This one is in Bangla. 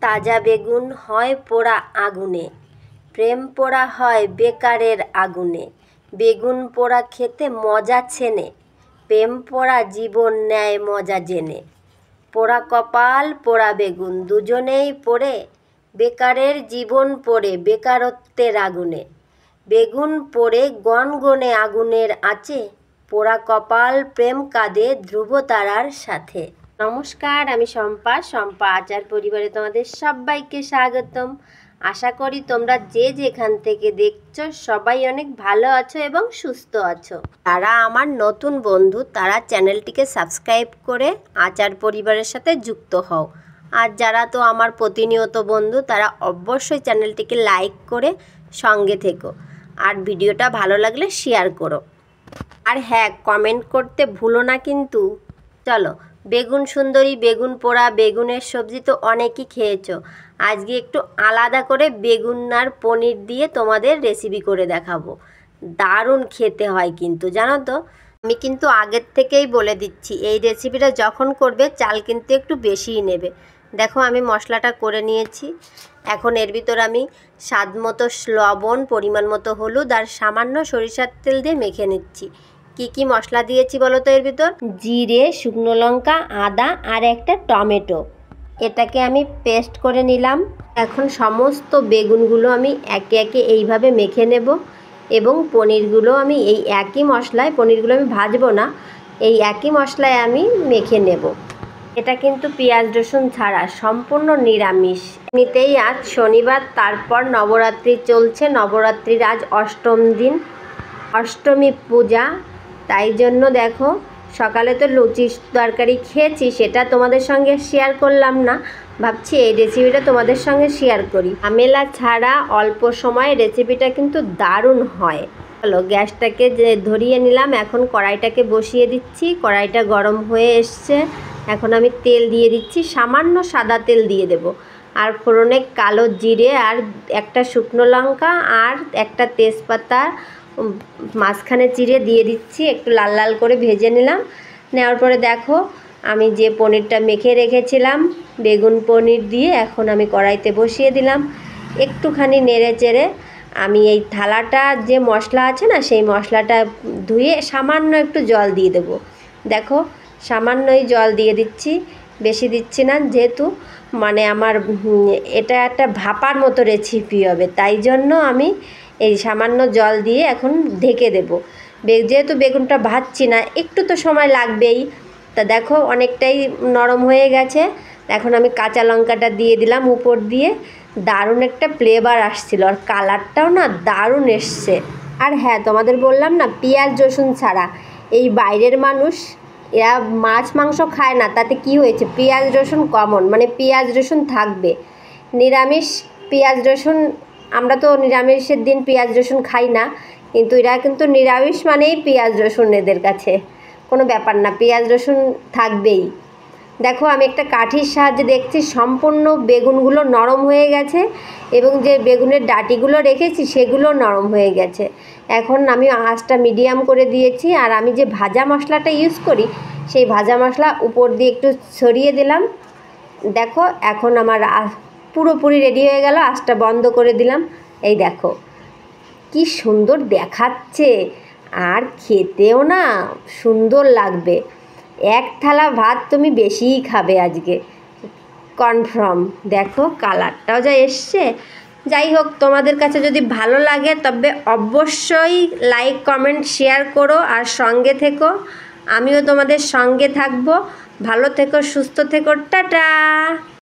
তাজা বেগুন হয় পোড়া আগুনে, প্রেম পোড়া হয় বেকারের আগুনে। বেগুন পোড়া খেতে মজা ছেনে, প্রেম পোড়া জীবন নেয় মজা জেনে। পোড়া কপাল পোড়া বেগুন দুজনেই পোড়ে, বেকারের জীবন পোড়ে বেকারত্বের আগুনে। বেগুন পোড়ে গনগনে আগুনের আঁচে, পোড়া কপাল প্রেম কাঁদে ধ্রুবতারার সাথে। নমস্কার, আমি শম্পা আচার পরিবারে তোমাদের সবাইকে স্বাগতম। আশা করি তোমরা যে যেখান থেকে দেখছো সবাই অনেক ভালো আছো এবং সুস্থ আছো। যারা আমার নতুন বন্ধু তারা চ্যানেলটিকে সাবস্ক্রাইব করে আচার পরিবারের সাথে যুক্ত হও। আর যারা তো আমার প্রতিনিয়ত বন্ধু তারা অবশ্যই চ্যানেলটিকে লাইক করে সঙ্গে থেকো। আর ভিডিওটা ভালো লাগলে শেয়ার করো। আর হ্যাঁ, কমেন্ট করতে ভুলো না কিন্তু। চলো, বেগুন সুন্দরী, বেগুন পোড়া, বেগুনের সবজি তো অনেকই খেয়েছো। আজকে একটু আলাদা করে বেগুন আর পনির দিয়ে তোমাদের রেসিপি করে দেখাবো। দারুণ খেতে হয় কিন্তু, জানো তো। আমি কিন্তু আগের থেকেই বলে দিচ্ছি, এই রেসিপিটা যখন করবে চাল কিন্তু একটু বেশিই নেবে। দেখো, আমি মশলাটা করে নিয়েছি। এখন এর ভিতর আমি স্বাদ মতো লবণ, পরিমাণ মতো হলুদ আর সামান্য সরিষার তেল দিয়ে মেখে নিচ্ছি। কি কি মশলা দিয়েছি বলো তো এর ভিতর? জিরে, শুকনো লঙ্কা, আদা আর একটা টমেটো। এটাকে আমি পেস্ট করে নিলাম। এখন সমস্ত বেগুনগুলো আমি একে একে এইভাবে মেখে নেব এবং পনিরগুলো আমি এই একই মশলায়, পনিরগুলো আমি ভাজবো না, এই একই মশলায় আমি মেখে নেব। এটা কিন্তু পেঁয়াজ রসুন ছাড়া সম্পূর্ণ নিরামিষ। এমনিতেই আজ শনিবার, তারপর নবরাত্রি চলছে। নবরাত্রির আজ অষ্টম দিন, অষ্টমী পূজা। তাই জন্য দেখো, সকালে তো লুচি তরকারি খেয়েছি, সেটা তোমাদের সঙ্গে শেয়ার করলাম না। ভাবছি এই রেসিপিটা তোমাদের সঙ্গে শেয়ার করি। ঝামেলা ছাড়া অল্প সময়ে রেসিপিটা কিন্তু দারুণ হয়। চলো, গ্যাসটাকে ধরিয়ে নিলাম। এখন কড়াইটাকে বসিয়ে দিচ্ছি। কড়াইটা গরম হয়ে এসছে। এখন আমি তেল দিয়ে দিচ্ছি, সামান্য সাদা তেল দিয়ে দেব। আর ফোড়নে কালো জিরে আর একটা শুকনো লঙ্কা আর একটা তেজপাতা মাঝখানে চিড়ে দিয়ে দিচ্ছি। একটু লাল লাল করে ভেজে নিলাম। নেওয়ার পরে দেখো, আমি যে পনিরটা মেখে রেখেছিলাম বেগুন পনির দিয়ে, এখন আমি কড়াইতে বসিয়ে দিলাম। একটুখানি নেড়ে চেড়ে আমি এই থালাটা যে মশলা আছে না, সেই মশলাটা ধুয়ে সামান্য একটু জল দিয়ে দেব। দেখো, সামান্যই জল দিয়ে দিচ্ছি, বেশি দিচ্ছি না, যেহেতু মানে আমার এটা একটা ভাপার মতো রেসিপি হবে, তাই জন্য আমি এই সামান্য জল দিয়ে এখন ঢেকে দেব। যেহেতু বেগুনটা ভাজছি না, একটু তো সময় লাগবেই। তা দেখো, অনেকটাই নরম হয়ে গেছে। এখন আমি কাঁচা লঙ্কাটা দিয়ে দিলাম উপর দিয়ে। দারুণ একটা ফ্লেভার আসছিল, আর কালারটাও না দারুণ এসছে। আর হ্যাঁ, তোমাদের বললাম না পেঁয়াজ রসুন ছাড়া। এই বাইরের মানুষ এরা মাছ মাংস খায় না, তাতে কি হয়েছে, পেঁয়াজ রসুন কমন, মানে পেঁয়াজ রসুন থাকবে। নিরামিষ পেঁয়াজ রসুন, আমরা তো নিরামিষের দিন পেঁয়াজ রসুন খাই না, কিন্তু এরা কিন্তু নিরামিষ মানেই পেঁয়াজ রসুন, এদের কাছে কোনো ব্যাপার না, পেঁয়াজ রসুন থাকবেই। দেখো, আমি একটা কাঠির সাহায্যে দেখছি সম্পূর্ণ বেগুনগুলো নরম হয়ে গেছে এবং যে বেগুনের ডাঁটিগুলো রেখেছি সেগুলো নরম হয়ে গেছে। এখন আমি আঁচটা মিডিয়াম করে দিয়েছি। আর আমি যে ভাজা মশলাটা ইউজ করি, সেই ভাজা মশলা উপর দিয়ে একটু ছড়িয়ে দিলাম। দেখো, এখন আমার পুরোপুরি রেডি হয়ে গেল। আঁচটা বন্ধ করে দিলাম। এই দেখো কি সুন্দর দেখাচ্ছে, আর খেতেও না সুন্দর লাগবে। এক থালা ভাত তুমি বেশিই খাবে আজকে, কনফার্ম। দেখো, কালারটাও যা এসছে। যাই হোক, তোমাদের কাছে যদি ভালো লাগে তবে অবশ্যই লাইক, কমেন্ট, শেয়ার করো আর সঙ্গে থেকো। আমিও তোমাদের সঙ্গে থাকবো। ভালো থেকো, সুস্থ থেকো, টাটা।